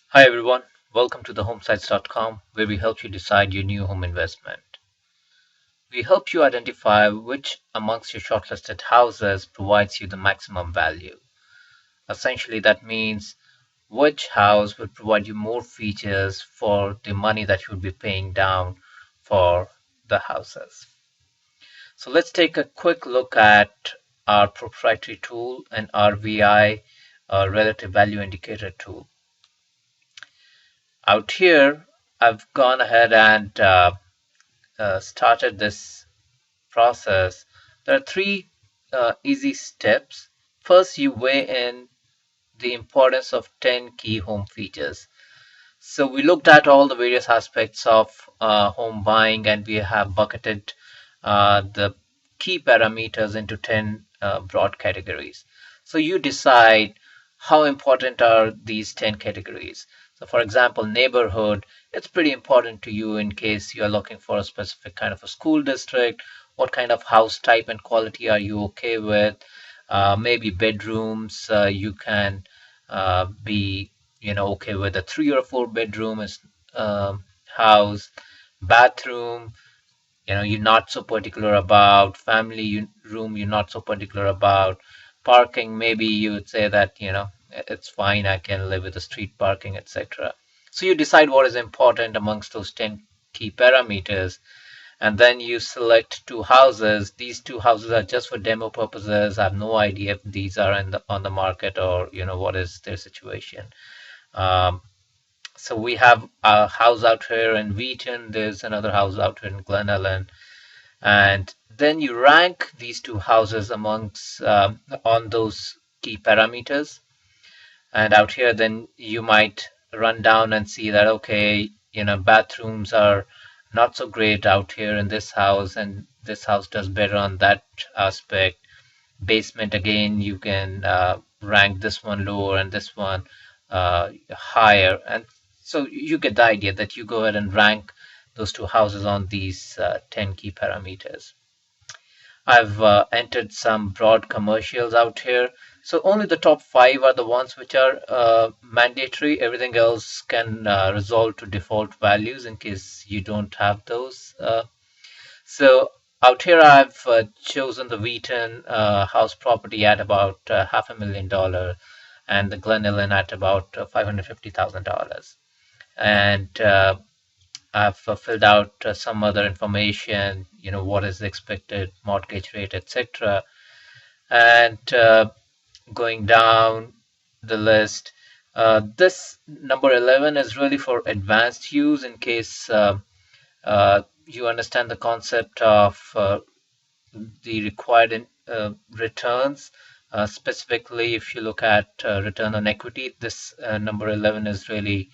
Hi everyone, welcome to the homesites.com where we help you decide your new home investment. We help you identify which amongst your shortlisted houses provides you the maximum value. Essentially, that means which house will provide you more features for the money that you would be paying down for the houses. So let's take a quick look at our proprietary tool and RVI, relative value indicator tool. Out here, I've gone ahead and started this process. There are three easy steps. First, you weigh in the importance of 10 key home features. So we looked at all the various aspects of home buying, and we have bucketed the key parameters into 10 broad categories. So you decide how important are these 10 categories. So for example, neighborhood, it's pretty important to you in case you are looking for a specific kind of a school district. What kind of house type and quality are you okay with? Maybe bedrooms, you can be okay with a 3 or 4 bedroom house. Bathroom, you're not so particular about. Family room, you're not so particular about. Parking, maybe you would say that it's fine, I can live with the street parking, etc. So you decide what is important amongst those 10 key parameters, and then you select two houses. These two houses are just for demo purposes. I have no idea if these are on the market, or what is their situation. um, so we have a house out here in Wheaton. There's another house out here in Glen Ellen, and then you rank these two houses amongst on those key parameters. And out here, then you might run down and see that, okay, bathrooms are not so great out here in this house, and this house does better on that aspect. Basement, again, you can rank this one lower and this one higher. And so you get the idea that you go ahead and rank those two houses on these 10 key parameters. I've entered some broad commercials out here. So only the top five are the ones which are mandatory. Everything else can resolve to default values in case you don't have those. So out here, I've chosen the Wheaton house property at about $500,000, and the Glen Ellen at about $550,000. And I've filled out some other information, what is the expected mortgage rate, etc. And going down the list, this number 11 is really for advanced use in case you understand the concept of the required returns. Specifically, if you look at return on equity, this number 11 is really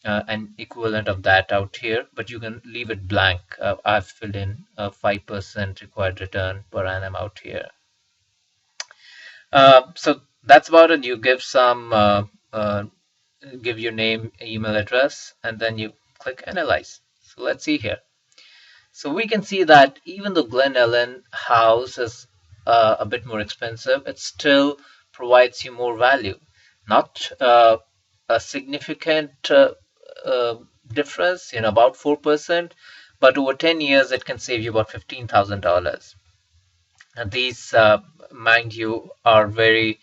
an equivalent of that out here, but you can leave it blank. I've filled in a 5% required return per annum out here. So that's about it. You give give your name, email address, and then you click analyze. So let's see here. So we can see that even though Glen Ellen house is a bit more expensive, it still provides you more value. Not a significant uh, difference, about 4%, but over 10 years it can save you about $15,000. And these, mind you, are very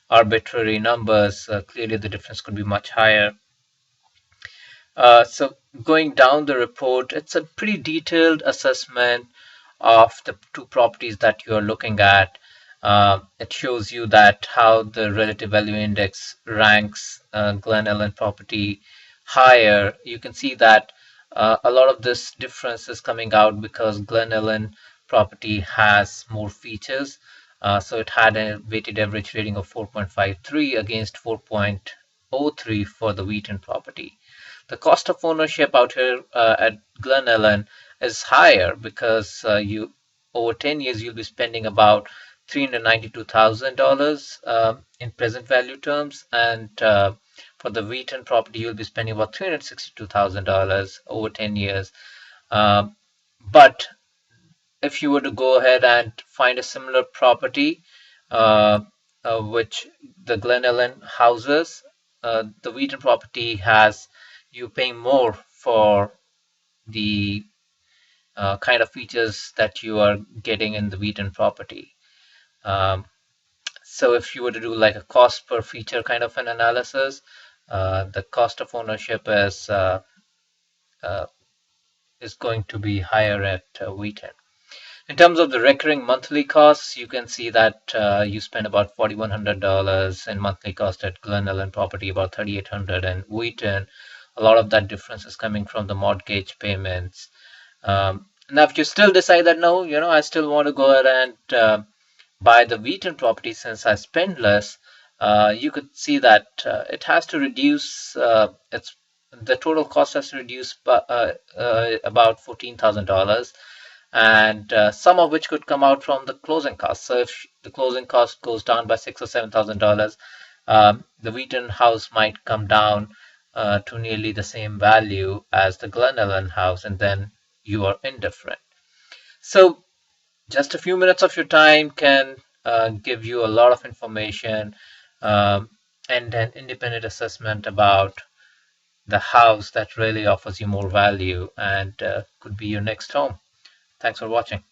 arbitrary numbers. Clearly, the difference could be much higher. So going down the report, it's a pretty detailed assessment of the two properties that you are looking at. It shows you that how the relative value index ranks Glen Ellen property higher. You can see that a lot of this difference is coming out because Glen Ellen property has more features. So it had a weighted average rating of 4.53 against 4.03 for the Wheaton property. The cost of ownership out here at Glen Ellen is higher because you over 10 years you'll be spending about $392,000 in present value terms, and for the Wheaton property you'll be spending about $362,000 over 10 years. But if you were to go ahead and find a similar property, which the Glen Ellen houses, the Wheaton property has you paying more for the kind of features that you are getting in the Wheaton property. Um, so if you were to do like a cost per feature kind of an analysis, the cost of ownership uh, is going to be higher at Wheaton. In terms of the recurring monthly costs, you can see that you spend about $4,100 in monthly cost at Glen Ellen property, about $3,800, and Wheaton. A lot of that difference is coming from the mortgage payments. Now, if you still decide that no, I still want to go ahead and buy the Wheaton property since I spend less, you could see that it has to reduce its the total cost has to reduce about $14,000, and some of which could come out from the closing costs. So if the closing cost goes down by $6,000 or $7,000, the Wheaton house might come down to nearly the same value as the Glen Ellen house, and then you are indifferent. So just a few minutes of your time can give you a lot of information um, and an independent assessment about the house that really offers you more value and could be your next home. Thanks for watching.